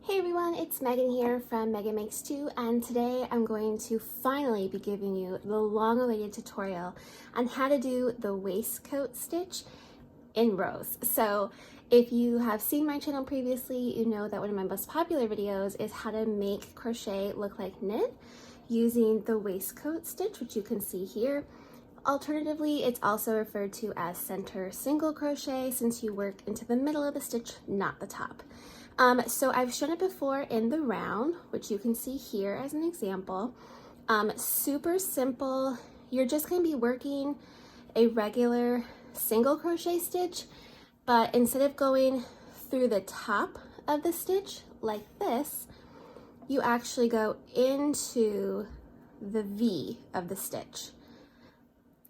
Hey everyone, it's Megan here from Meghan Makes Do, and today I'm going to finally be giving you the long-awaited tutorial on how to do the waistcoat stitch in rows. So if you have seen my channel previously, you know that one of my most popular videos is how to make crochet look like knit using the waistcoat stitch, which you can see here. Alternatively, it's also referred to as center single crochet since you work into the middle of the stitch, not the top. So I've shown it before in the round, which you can see here as an example. Super simple. You're just going to be working a regular single crochet stitch, but instead of going through the top of the stitch like this, you actually go into the V of the stitch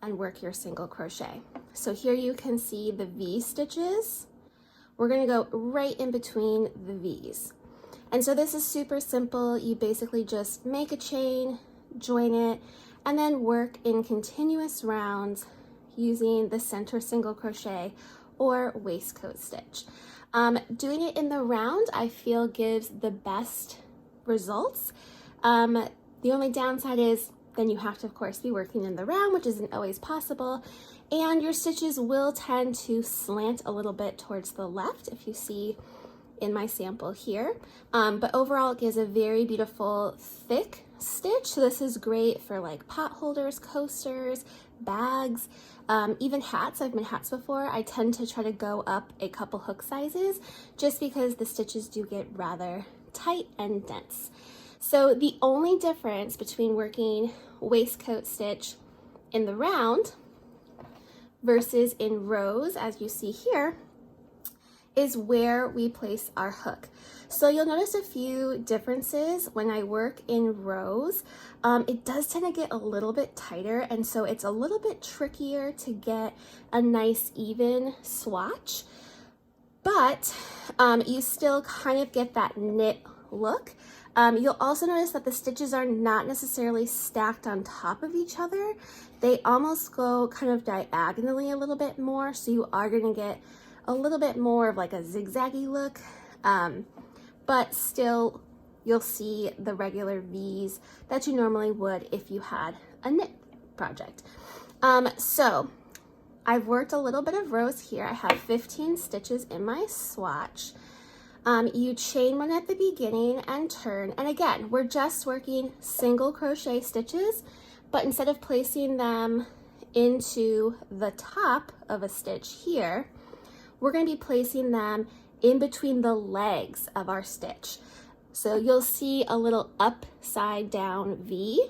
and work your single crochet. So here you can see the V stitches. We're going to go right in between the V's. And so this is super simple. You basically just make a chain, join it, and then work in continuous rounds using the center single crochet or waistcoat stitch. Doing it in the round, I feel, gives the best results. The only downside is then you have to, of course, be working in the round, which isn't always possible. And your stitches will tend to slant a little bit towards the left, if you see in my sample here. But overall, it gives a very beautiful thick stitch. So this is great for like pot holders, coasters, bags, even hats. I've made hats before. I tend to try to go up a couple hook sizes just because the stitches do get rather tight and dense. So the only difference between working waistcoat stitch in the round versus in rows, as you see here, is where we place our hook. So you'll notice a few differences when I work in rows. It does tend to get a little bit tighter, and so it's a little bit trickier to get a nice even swatch, but you still kind of get that knit look. You'll also notice that the stitches are not necessarily stacked on top of each other. They almost go kind of diagonally a little bit more, so you are going to get a little bit more of like a zigzaggy look, but still you'll see the regular V's that you normally would if you had a knit project. So I've worked a little bit of rows here. I have 15 stitches in my swatch. You chain one at the beginning and turn, and again, we're just working single crochet stitches, but instead of placing them into the top of a stitch here, we're going to be placing them in between the legs of our stitch. So you'll see a little upside down V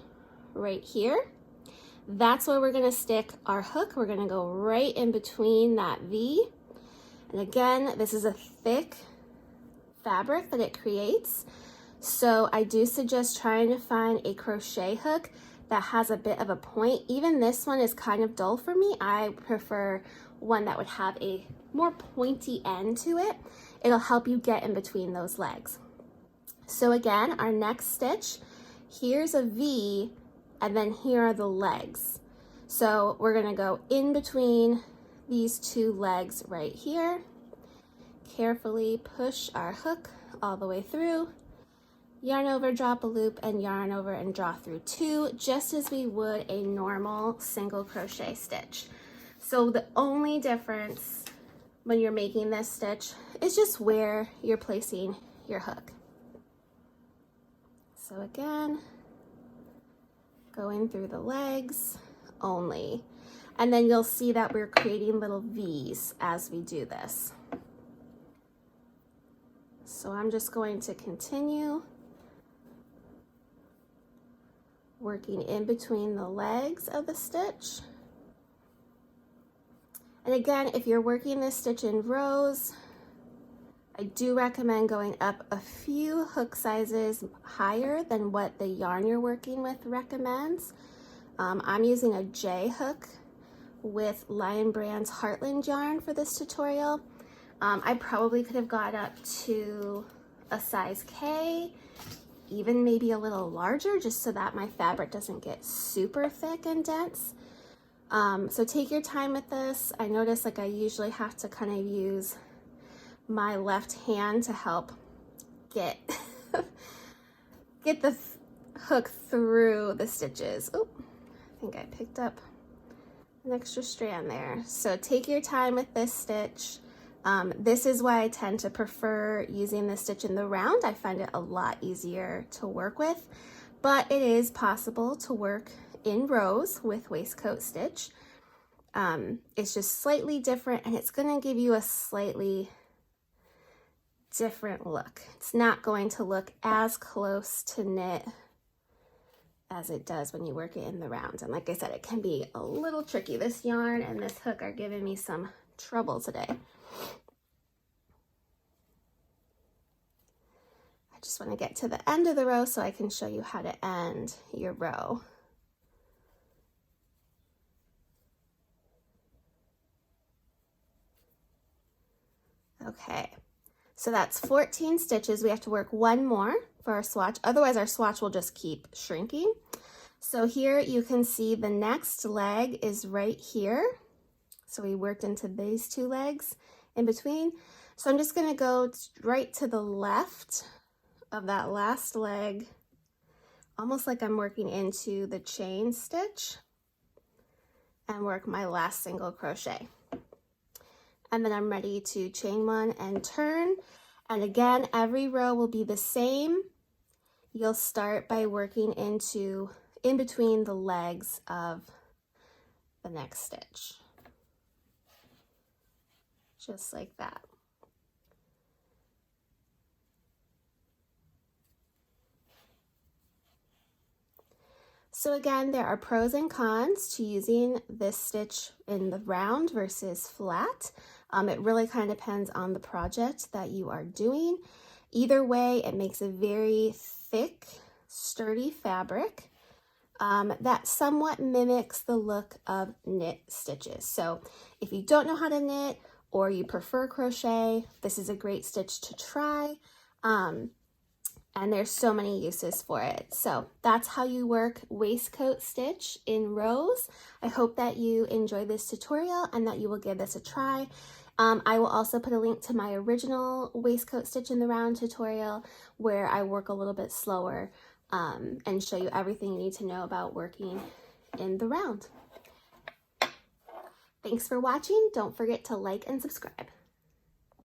right here. That's where we're going to stick our hook. We're going to go right in between that V. And again, this is a thick fabric that it creates, so I do suggest trying to find a crochet hook that has a bit of a point. Even this one is kind of dull for me. I prefer one that would have a more pointy end to it. It'll help you get in between those legs. So again, our next stitch, here's a V, and then here are the legs. So we're going to go in between these two legs right here. Carefully push our hook all the way through, yarn over, drop a loop, and yarn over and draw through two, just as we would a normal single crochet stitch. So the only difference when you're making this stitch is just where you're placing your hook. So again, going through the legs only, and then you'll see that we're creating little V's as we do this. So I'm just going to continue working in between the legs of the stitch. And again, if you're working this stitch in rows, I do recommend going up a few hook sizes higher than what the yarn you're working with recommends. I'm using a J hook with Lion Brand Heartland yarn for this tutorial. I probably could have got up to a size K, even maybe a little larger, just so that my fabric doesn't get super thick and dense. So take your time with this. I notice like I usually have to kind of use my left hand to help get the hook through the stitches. Oh, I think I picked up an extra strand there. So take your time with this stitch. This is why I tend to prefer using the stitch in the round. I find it a lot easier to work with, but it is possible to work in rows with waistcoat stitch. It's just slightly different, and it's going to give you a slightly different look. It's not going to look as close to knit as it does when you work it in the round. And like I said, it can be a little tricky. This yarn and this hook are giving me some trouble today. I just want to get to the end of the row so I can show you how to end your row. Okay, so that's 14 stitches. We have to work one more for our swatch, otherwise our swatch will just keep shrinking. So here you can see the next leg is right here. So we worked into these two legs in between. So I'm just going to go right to the left of that last leg, almost like I'm working into the chain stitch, and work my last single crochet. And then I'm ready to chain one and turn. And again, every row will be the same. You'll start by working in between the legs of the next stitch. Just like that. So again, there are pros and cons to using this stitch in the round versus flat. It really kind of depends on the project that you are doing. Either way, it makes a very thick, sturdy fabric that somewhat mimics the look of knit stitches. So if you don't know how to knit or you prefer crochet, this is a great stitch to try. And there's so many uses for it. So that's how you work waistcoat stitch in rows. I hope that you enjoyed this tutorial and that you will give this a try. I will also put a link to my original waistcoat stitch in the round tutorial where I work a little bit slower and show you everything you need to know about working in the round. Thanks for watching. Don't forget to like and subscribe.